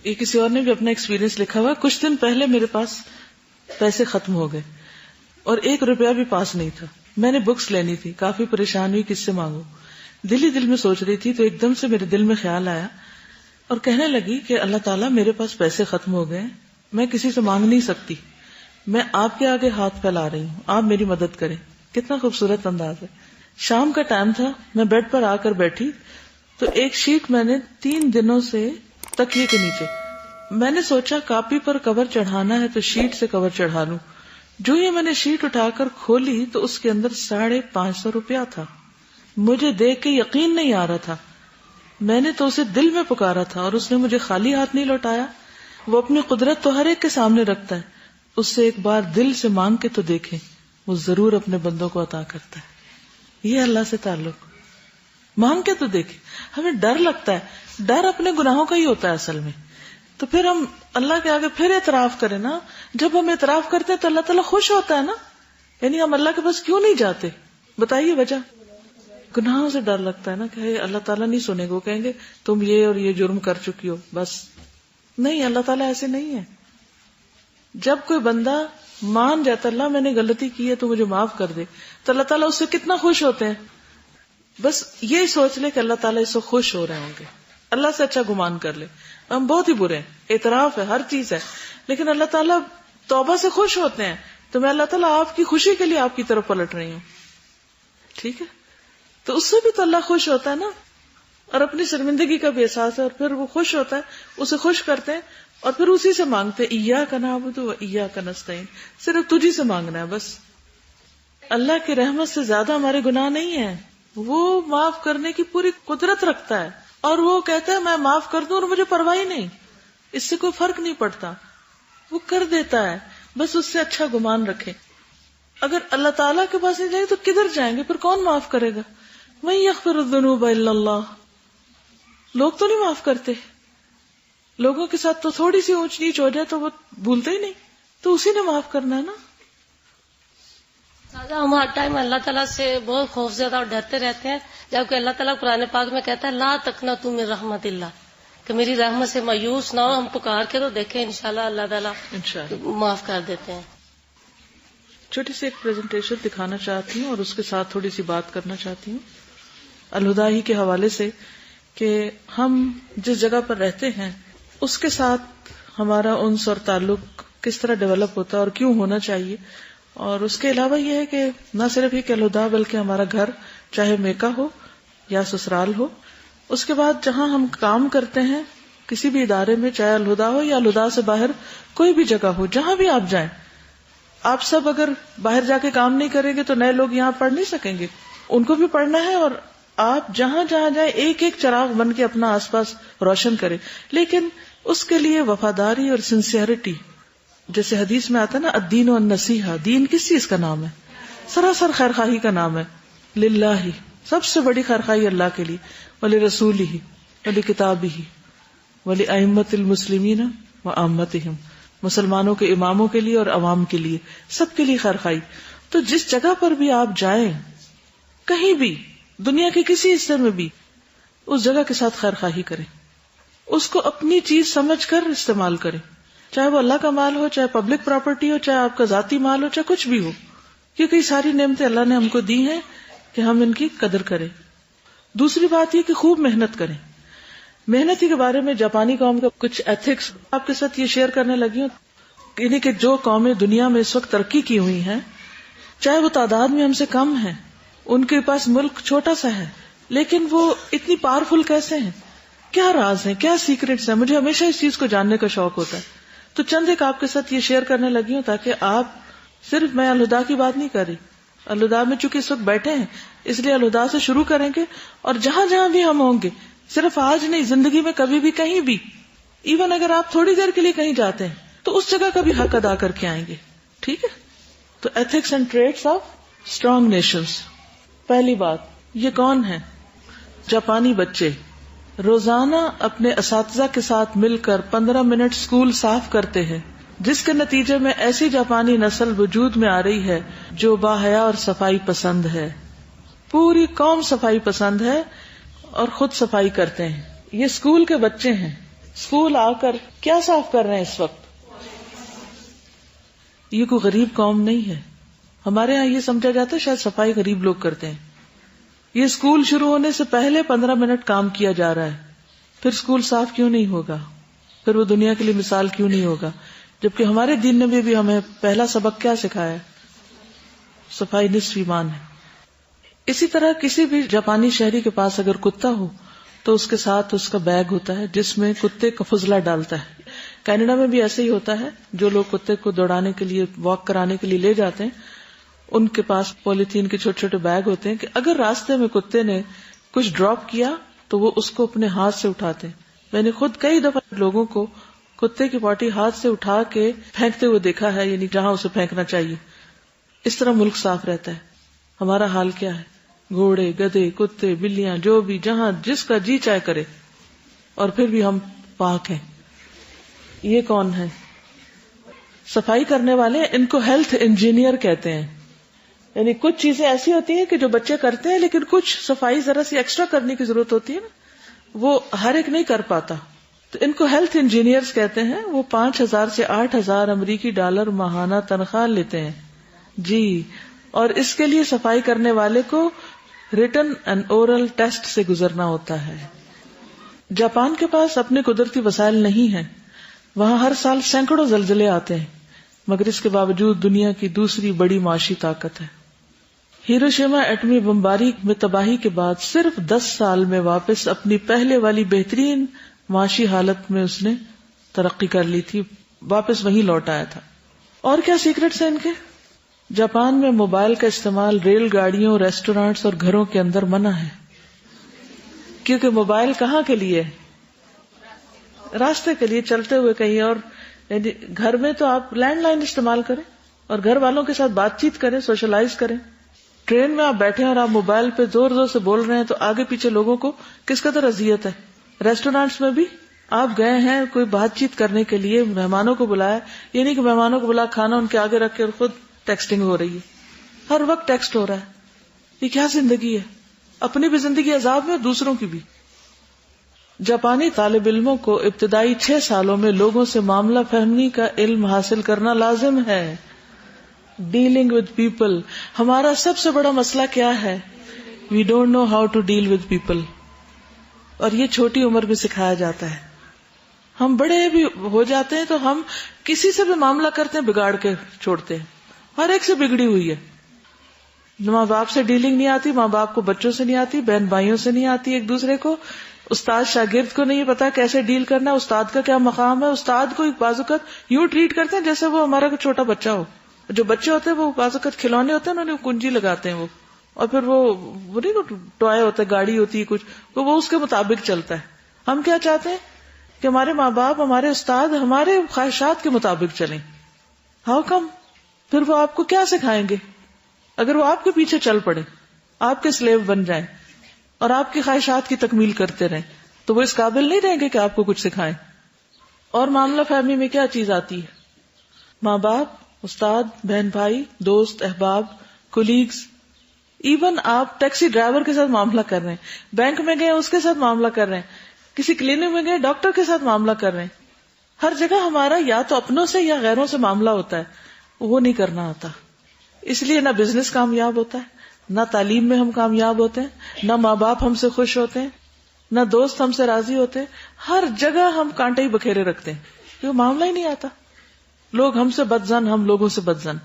یہ کسی اور نے بھی اپنا ایکسپیرینس لکھا ہوا. کچھ دن پہلے میرے پاس پیسے ختم ہو گئے اور 1 روپیہ بھی پاس نہیں تھا. میں نے بکس لینی تھی, کافی پریشان ہوئی کس سے مانگوں. دل ہی دل میں سوچ رہی تھی تو ایک دم سے میرے دل میں خیال آیا اور کہنے لگی کہ اللہ تعالیٰ میرے پاس پیسے ختم ہو گئے, میں کسی سے مانگ نہیں سکتی, میں آپ کے آگے ہاتھ پھیلا رہی ہوں, آپ میری مدد کریں. کتنا خوبصورت انداز ہے. شام کا ٹائم تھا, میں بیڈ پر آ کر بیٹھی تو ایک شیٹ میں نے 3 دنوں سے تکیے کے نیچے, میں نے سوچا کاپی پر کور چڑھانا ہے تو شیٹ سے کور چڑھا لوں. جو ہی میں نے شیٹ اٹھا کر کھولی تو اس کے اندر 550 روپیہ تھا. مجھے دیکھ کے یقین نہیں آ رہا تھا. میں نے تو اسے دل میں پکارا تھا اور اس نے مجھے خالی ہاتھ نہیں لوٹایا. وہ اپنی قدرت تو ہر ایک کے سامنے رکھتا ہے, اس سے ایک بار دل سے مانگ کے تو دیکھیں, وہ ضرور اپنے بندوں کو عطا کرتا ہے. یہ اللہ سے تعلق, مانگ کے تو دیکھیں. ہمیں ڈر لگتا ہے, ڈر اپنے گناہوں کا ہی ہوتا ہے اصل میں. تو پھر ہم اللہ کے آگے پھر اعتراف کریں نا. جب ہم اعتراف کرتے ہیں تو اللہ تعالیٰ خوش ہوتا ہے نا. یعنی ہم اللہ کے پاس کیوں نہیں جاتے؟ بتائیے وجہ. گناہوں سے ڈر لگتا ہے نا کہ اللہ تعالیٰ نہیں سنے گا, وہ کہیں گے تم یہ اور یہ جرم کر چکی ہو بس. نہیں, اللہ تعالیٰ ایسے نہیں ہے. جب کوئی بندہ مان جاتا اللہ میں نے غلطی کی ہے تو مجھے معاف کر دے, تو اللہ تعالیٰ اس سے کتنا خوش ہوتے ہیں. بس یہ سوچ لے کہ اللہ تعالیٰ اس سے خوش ہو رہے ہوں گے, اللہ سے اچھا گمان کر لے. ہم بہت ہی برے ہیں, اعتراف ہے, ہر چیز ہے, لیکن اللہ تعالیٰ توبہ سے خوش ہوتے ہیں. تو میں اللہ تعالیٰ آپ کی خوشی کے لیے آپ کی طرف پلٹ رہی ہوں, ٹھیک ہے. تو اس سے بھی تو اللہ خوش ہوتا ہے نا, اور اپنی شرمندگی کا بھی احساس ہے, اور پھر وہ خوش ہوتا ہے, اسے خوش کرتے ہیں اور پھر اسی سے مانگتے ہیں. ایاک نعبد و ایاک نستعین, صرف تجھی سے مانگنا ہے بس. اللہ کی رحمت سے زیادہ ہمارے گناہ نہیں ہیں. وہ معاف کرنے کی پوری قدرت رکھتا ہے, اور وہ کہتا ہے میں معاف کر دوں اور مجھے پرواہ ہی نہیں, اس سے کوئی فرق نہیں پڑتا, وہ کر دیتا ہے. بس اس سے اچھا گمان رکھے. اگر اللہ تعالیٰ کے پاس نہیں جائیں تو کدھر جائیں گے؟ پھر کون معاف کرے گا؟ من یغفر الذنوب الا اللہ. لوگ تو نہیں معاف کرتے, لوگوں کے ساتھ تو تھوڑی سی اونچ نیچ ہو جائے تو وہ بھولتے ہی نہیں, تو اسی نے معاف کرنا ہے نا. ہم ہر ٹائم اللہ تعالیٰ سے بہت خوف زیادہ اور ڈرتے رہتے ہیں, جبکہ اللہ تعالیٰ قرآن پاک میں کہتا ہے لا تقنطوا من رحمت اللہ, کہ میری رحمت سے مایوس نہ ہو. ہم پکار کے تو دیکھیں انشاءاللہ اللہ تعالیٰ معاف کر دیتے ہیں. چھوٹی سی ایک پریزنٹیشن دکھانا چاہتی ہوں اور اس کے ساتھ تھوڑی سی بات کرنا چاہتی ہوں الہدا ہی کے حوالے سے, کہ ہم جس جگہ پر رہتے ہیں اس کے ساتھ ہمارا انس اور تعلق کس طرح ڈیولپ ہوتا ہے اور کیوں ہونا چاہیے. اور اس کے علاوہ یہ ہے کہ نہ صرف یہ کہ الہدا, بلکہ ہمارا گھر چاہے میکا ہو یا سسرال ہو, اس کے بعد جہاں ہم کام کرتے ہیں کسی بھی ادارے میں, چاہے الہدا ہو یا الہدا سے باہر کوئی بھی جگہ ہو, جہاں بھی آپ جائیں, آپ سب اگر باہر جا کے کام نہیں کریں گے تو نئے لوگ یہاں پڑھ نہیں سکیں گے, ان کو بھی پڑھنا ہے. اور آپ جہاں جہاں جائیں ایک ایک چراغ بن کے اپنا آس پاس روشن کریں, لیکن اس کے لیے وفاداری اور سنسیئرٹی. جیسے حدیث میں آتا ہے نا الدین والنصیحہ, دین کس چیز کا نام ہے؟ سراسر خیرخواہی کا نام ہے. للہ, سب سے بڑی خیرخواہی اللہ کے لیے, ولرسولہ ولکتابہ ولائمۃ المسلمین وعامتہم, مسلمانوں کے اماموں کے لیے اور عوام کے لیے, سب کے لیے خیرخواہی. تو جس جگہ پر بھی آپ جائیں, کہیں بھی دنیا کے کسی حصے میں بھی, اس جگہ کے ساتھ خیرخواہی کریں, اس کو اپنی چیز سمجھ کر استعمال کریں, چاہے وہ اللہ کا مال ہو, چاہے پبلک پراپرٹی ہو, چاہے آپ کا ذاتی مال ہو, چاہے کچھ بھی ہو, کیونکہ یہ ساری نعمتیں اللہ نے ہم کو دی ہیں کہ ہم ان کی قدر کریں. دوسری بات یہ کہ خوب محنت کریں. محنت کے بارے میں جاپانی قوم کا کچھ ایتھکس آپ کے ساتھ یہ شیئر کرنے لگی ہوں. یعنی کہ جو قومیں دنیا میں اس وقت ترقی کی ہوئی ہیں, چاہے وہ تعداد میں ہم سے کم ہیں, ان کے پاس ملک چھوٹا سا ہے, لیکن وہ اتنی پاورفل کیسے ہیں؟ کیا راز ہیں, کیا سیکرٹس ہیں؟ مجھے ہمیشہ اس چیز کو جاننے کا شوق ہوتا ہے. تو چند ایک آپ کے ساتھ یہ شیئر کرنے لگی ہوں تاکہ آپ, صرف میں الہدا کی بات نہیں کر رہی, الہدا میں چونکہ اس وقت بیٹھے ہیں اس لیے الہدا سے شروع کریں گے, اور جہاں جہاں بھی ہم ہوں گے, صرف آج نہیں, زندگی میں کبھی بھی کہیں بھی, ایون اگر آپ تھوڑی دیر کے لیے کہیں جاتے ہیں تو اس جگہ کا بھی حق ادا کر کے آئیں گے, ٹھیک ہے. تو ethics and traits of strong nations. پہلی بات, یہ کون ہے؟ جاپانی بچے روزانہ اپنے اساتذہ کے ساتھ مل کر 15 منٹ اسکول صاف کرتے ہیں, جس کے نتیجے میں ایسی جاپانی نسل وجود میں آ رہی ہے جو باحیا اور صفائی پسند ہے. پوری قوم صفائی پسند ہے اور خود صفائی کرتے ہیں. یہ اسکول کے بچے ہیں, اسکول آ کر کیا صاف کر رہے ہیں اس وقت؟ یہ کوئی غریب قوم نہیں ہے. ہمارے ہاں یہ سمجھا جاتا ہے شاید صفائی غریب لوگ کرتے ہیں. یہ اسکول شروع ہونے سے پہلے 15 منٹ کام کیا جا رہا ہے. پھر اسکول صاف کیوں نہیں ہوگا؟ پھر وہ دنیا کے لیے مثال کیوں نہیں ہوگا؟ جبکہ ہمارے دین نے بھی ہمیں پہلا سبق کیا سکھایا ہے؟ صفائی نصف ایمان ہے. اسی طرح کسی بھی جاپانی شہری کے پاس اگر کتا ہو تو اس کے ساتھ اس کا بیگ ہوتا ہے جس میں کتے کا فضلہ ڈالتا ہے. کینیڈا میں بھی ایسے ہی ہوتا ہے. جو لوگ کتے کو دوڑانے کے لیے واک کرانے کے لیے لے جاتے ہیں ان کے پاس پولیتھین کے چھوٹے چھوٹے بیگ ہوتے ہیں کہ اگر راستے میں کتے نے کچھ ڈراپ کیا تو وہ اس کو اپنے ہاتھ سے اٹھاتے ہیں. میں نے خود کئی دفعہ لوگوں کو کتے کی پاٹی ہاتھ سے اٹھا کے پھینکتے ہوئے دیکھا ہے، یعنی جہاں اسے پھینکنا چاہیے. اس طرح ملک صاف رہتا ہے. ہمارا حال کیا ہے؟ گھوڑے، گدھے، کتے، بلیاں، جو بھی جہاں جس کا جی چاہے کرے، اور پھر بھی ہم پاک ہیں. یہ کون ہے؟ صفائی کرنے والے. ان کو ہیلتھ انجینئر کہتے ہیں. یعنی کچھ چیزیں ایسی ہوتی ہیں کہ جو بچے کرتے ہیں لیکن کچھ صفائی ذرا سی ایکسٹرا کرنے کی ضرورت ہوتی ہے نا، وہ ہر ایک نہیں کر پاتا. تو ان کو ہیلتھ انجینئرز کہتے ہیں. وہ 5,000 سے 8,000 امریکی ڈالر ماہانہ تنخواہ لیتے ہیں جی. اور اس کے لیے صفائی کرنے والے کو ریٹن اینڈ اورل ٹیسٹ سے گزرنا ہوتا ہے. جاپان کے پاس اپنے قدرتی وسائل نہیں ہیں. وہاں ہر سال سینکڑوں زلزلے آتے ہیں، مگر اس کے باوجود دنیا کی دوسری بڑی معاشی طاقت ہے. ہیروشیما ایٹمی بمباری میں تباہی کے بعد صرف 10 سال میں واپس اپنی پہلے والی بہترین معاشی حالت میں اس نے ترقی کر لی تھی، واپس وہیں لوٹ آیا تھا. اور کیا سیکرٹس ہیں ان کے؟ جاپان میں موبائل کا استعمال ریل گاڑیوں، ریسٹورانٹس اور گھروں کے اندر منع ہے. کیونکہ موبائل کہاں کے لیے؟ راستے کے لیے، چلتے ہوئے کہیں. اور یعنی گھر میں تو آپ لینڈ لائن استعمال کریں اور گھر والوں کے ساتھ بات چیت کریں، سوشلائز کریں. ٹرین میں آپ بیٹھے اور آپ موبائل پہ زور زور سے بول رہے ہیں تو آگے پیچھے لوگوں کو کس قدر اذیت ہے. ریسٹورینٹس میں بھی آپ گئے ہیں کوئی بات چیت کرنے کے لیے، مہمانوں کو بلایا، یہ نہیں کہ مہمانوں کو بلا کھانا ان کے آگے رکھ کے اور خود ٹیکسٹنگ ہو رہی ہے. ہر وقت ٹیکسٹ ہو رہا ہے. یہ کیا زندگی ہے؟ اپنی بھی زندگی عذاب میں، دوسروں کی بھی. جاپانی طالب علموں کو ابتدائی 6 سالوں میں لوگوں سے معاملہ فہمی کا علم حاصل کرنا لازم ہے. Dealing with people. ہمارا سب سے بڑا مسئلہ کیا ہے؟ We don't know how to deal with people. اور یہ چھوٹی عمر میں سکھایا جاتا ہے. ہم بڑے بھی ہو جاتے ہیں تو ہم کسی سے بھی معاملہ کرتے ہیں بگاڑ کے چھوڑتے ہیں. ہر ایک سے بگڑی ہوئی ہے. ماں باپ سے ڈیلنگ نہیں آتی، ماں باپ کو بچوں سے نہیں آتی، بہن بھائیوں سے نہیں آتی ایک دوسرے کو. استاد شاگرد کو نہیں پتا کیسے ڈیل کرنا ہے، استاد کا کیا مقام ہے. استاد کو بعض اوقات یوں ٹریٹ کرتے ہیں جیسے وہ ہمارا چھوٹا بچہ ہو. جو بچے ہوتے ہیں وہ بعض اوقات کھلونے ہوتے ہیں، انہوں نے کنجی لگاتے ہیں وہ، اور پھر وہ نہیں ٹوائے ہوتا ہے، گاڑی ہوتی ہے کچھ، تو وہ اس کے مطابق چلتا ہے. ہم کیا چاہتے ہیں کہ ہمارے ماں باپ، ہمارے استاد ہمارے خواہشات کے مطابق چلیں. How come? پھر وہ آپ کو کیا سکھائیں گے؟ اگر وہ آپ کے پیچھے چل پڑے، آپ کے سلیو بن جائیں اور آپ کی خواہشات کی تکمیل کرتے رہیں، تو وہ اس قابل نہیں رہیں گے کہ آپ کو کچھ سکھائیں. اور معاملہ فہمی میں کیا چیز آتی ہے؟ ماں باپ، استاد، بہن بھائی، دوست، احباب، کولیگز. ایون آپ ٹیکسی ڈرائیور کے ساتھ معاملہ کر رہے ہیں، بینک میں گئے اس کے ساتھ معاملہ کر رہے ہیں، کسی کلینک میں گئے ڈاکٹر کے ساتھ معاملہ کر رہے ہیں. ہر جگہ ہمارا یا تو اپنوں سے یا غیروں سے معاملہ ہوتا ہے، وہ نہیں کرنا آتا. اس لیے نہ بزنس کامیاب ہوتا ہے، نہ تعلیم میں ہم کامیاب ہوتے ہیں، نہ ماں باپ ہم سے خوش ہوتے ہیں، نہ دوست ہم سے راضی ہوتے ہیں. ہر جگہ ہم کانٹے ہی بکھیرے رکھتے ہیں کیونکہ معاملہ ہی نہیں آتا. لوگ ہم سے بدزن، ہم لوگوں سے بدزن.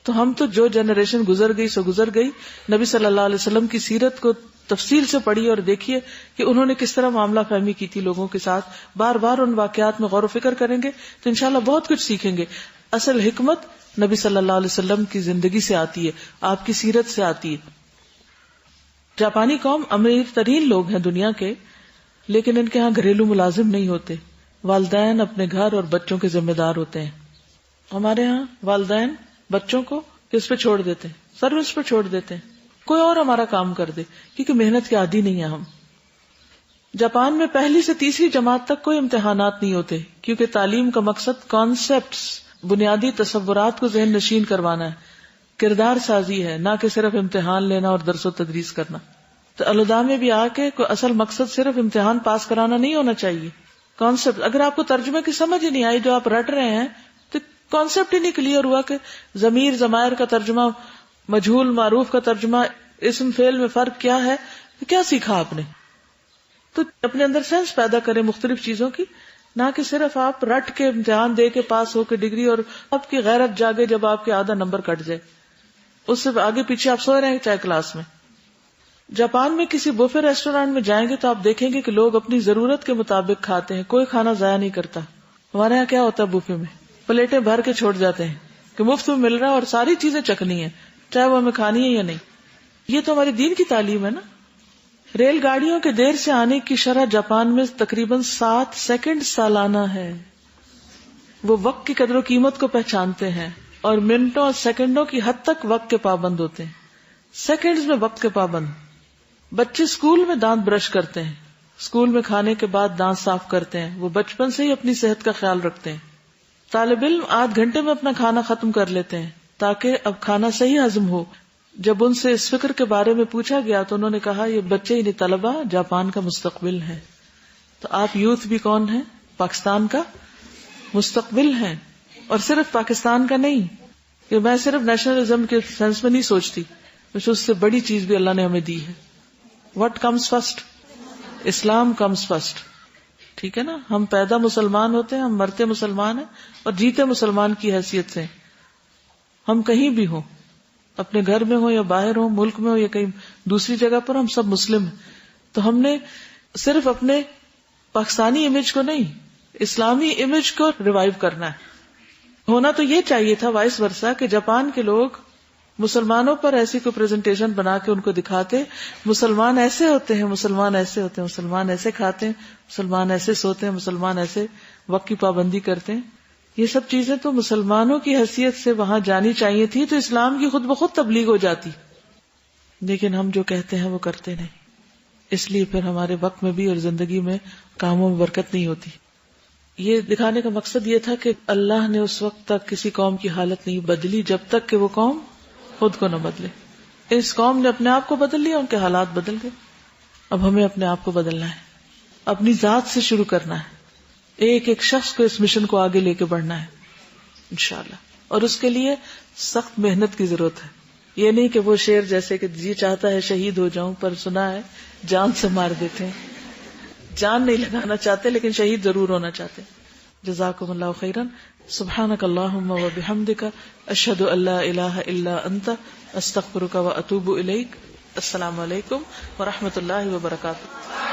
تو ہم تو جو جنریشن گزر گئی سو گزر گئی. نبی صلی اللہ علیہ وسلم کی سیرت کو تفصیل سے پڑھیے اور دیکھیے کہ انہوں نے کس طرح معاملہ فہمی کی تھی لوگوں کے ساتھ. بار بار ان واقعات میں غور و فکر کریں گے تو انشاءاللہ بہت کچھ سیکھیں گے. اصل حکمت نبی صلی اللہ علیہ وسلم کی زندگی سے آتی ہے، آپ کی سیرت سے آتی ہے. جاپانی قوم امیر ترین لوگ ہیں دنیا کے، لیکن ان کے ہاں گھریلو ملازم نہیں ہوتے. والدین اپنے گھر اور بچوں کے ذمہ دار ہوتے ہیں. ہمارے ہاں والدین بچوں کو کس پہ چھوڑ دیتے ہیں؟ سروس پہ چھوڑ دیتے ہیں، کوئی اور ہمارا کام کر دے، کیونکہ محنت کے عادی نہیں ہیں ہم. جاپان میں 1 سے 3 جماعت تک کوئی امتحانات نہیں ہوتے، کیونکہ تعلیم کا مقصد کانسیپٹس، بنیادی تصورات کو ذہن نشین کروانا ہے، کردار سازی ہے، نہ کہ صرف امتحان لینا اور درس و تدریس کرنا. تو الہدا میں بھی آ کے کوئی اصل مقصد صرف امتحان پاس کرانا نہیں ہونا چاہیے. کانسیپٹ. اگر آپ کو ترجمے کی سمجھ ہی نہیں آئی جو آپ رٹ رہے ہیں تو کانسیپٹ ہی نہیں کلیئر ہوا کہ ضمیر ضمائر کا ترجمہ، مجہول معروف کا ترجمہ، اسم فعل میں فرق کیا ہے، تو کیا سیکھا آپ نے؟ تو اپنے اندر سینس پیدا کریں مختلف چیزوں کی، نہ کہ صرف آپ رٹ کے امتحان دے کے پاس ہو کے ڈگری، اور آپ کی غیرت جاگے جب آپ کے آدھا نمبر کٹ جائے، اس سے آگے پیچھے آپ سوئے رہے چاہے کلاس میں. جاپان میں کسی بوفے ریسٹورینٹ میں جائیں گے تو آپ دیکھیں گے کہ لوگ اپنی ضرورت کے مطابق کھاتے ہیں، کوئی کھانا ضائع نہیں کرتا. ہمارے یہاں کیا ہوتا ہے بوفے میں پلیٹیں بھر کے چھوڑ جاتے ہیں کہ مفت میں مل رہا ہے اور ساری چیزیں چکنی ہیں چاہے وہ ہمیں کھانی ہے یا نہیں. یہ تو ہماری دین کی تعلیم ہے نا. ریل گاڑیوں کے دیر سے آنے کی شرح جاپان میں تقریباً 7 سیکنڈ سالانہ ہے. وہ وقت کی قدر و قیمت کو پہچانتے ہیں اور منٹوں اور سیکنڈوں کی حد تک وقت کے پابند ہوتے ہیں. سیکنڈز میں وقت کے پابند. بچے اسکول میں دانت برش کرتے ہیں، اسکول میں کھانے کے بعد دانت صاف کرتے ہیں. وہ بچپن سے ہی اپنی صحت کا خیال رکھتے ہیں. طالب علم آدھ گھنٹے میں اپنا کھانا ختم کر لیتے ہیں تاکہ اب کھانا صحیح ہضم ہو. جب ان سے اس فکر کے بارے میں پوچھا گیا تو انہوں نے کہا یہ بچے یعنی طلبہ جاپان کا مستقبل ہیں. تو آپ یوتھ بھی کون ہیں؟ پاکستان کا مستقبل ہیں. اور صرف پاکستان کا نہیں، کہ میں صرف نیشنلزم کے سینس میں نہیں سوچتی، اس سے بڑی چیز بھی اللہ نے ہمیں دی ہے. What comes first? Islam comes first. ٹھیک ہے نا. ہم پیدا مسلمان ہوتے ہیں، ہم مرتے مسلمان ہیں اور جیتے مسلمان کی حیثیت سے. ہم کہیں بھی ہوں، اپنے گھر میں ہو یا باہر ہو، ملک میں ہو یا کہیں دوسری جگہ پر، ہم سب مسلم ہیں. تو ہم نے صرف اپنے پاکستانی امیج کو نہیں، اسلامی امیج کو ریوائیو کرنا ہے. ہونا تو یہ چاہیے تھا وائس ورسا کہ جاپان کے لوگ مسلمانوں پر ایسی کوئی پریزنٹیشن بنا کے ان کو دکھاتے مسلمان ایسے ہوتے ہیں، مسلمان ایسے ہوتے ہیں، مسلمان ایسے کھاتے ہیں، مسلمان ایسے سوتے ہیں، مسلمان ایسے وقت کی پابندی کرتے ہیں. یہ سب چیزیں تو مسلمانوں کی حیثیت سے وہاں جانی چاہیے تھی تو اسلام کی خود بخود تبلیغ ہو جاتی. لیکن ہم جو کہتے ہیں وہ کرتے نہیں، اس لیے پھر ہمارے وقت میں بھی اور زندگی میں کاموں میں برکت نہیں ہوتی. یہ دکھانے کا مقصد یہ تھا کہ اللہ نے اس وقت تک کسی قوم کی حالت نہیں بدلی جب تک کہ وہ قوم خود کو نہ بدلے. اس قوم نے اپنے آپ کو بدل لیا، ان کے حالات بدل گئے. اب ہمیں اپنے آپ کو بدلنا ہے، اپنی ذات سے شروع کرنا ہے. ایک ایک شخص کو اس مشن کو آگے لے کے بڑھنا ہے انشاءاللہ. اور اس کے لیے سخت محنت کی ضرورت ہے. یہ نہیں کہ وہ شعر جیسے کہ جی چاہتا ہے شہید ہو جاؤں، پر سنا ہے جان سے مار دیتے ہیں. جان نہیں لگانا چاہتے لیکن شہید ضرور ہونا چاہتے. جزاکم اللہ خیرا. سبحانک اللہم و بحمدک، اشہد ان لا الہ الا انت، استغفرک و اتوب الیک. السلام علیکم و رحمۃ اللہ وبرکاتہ.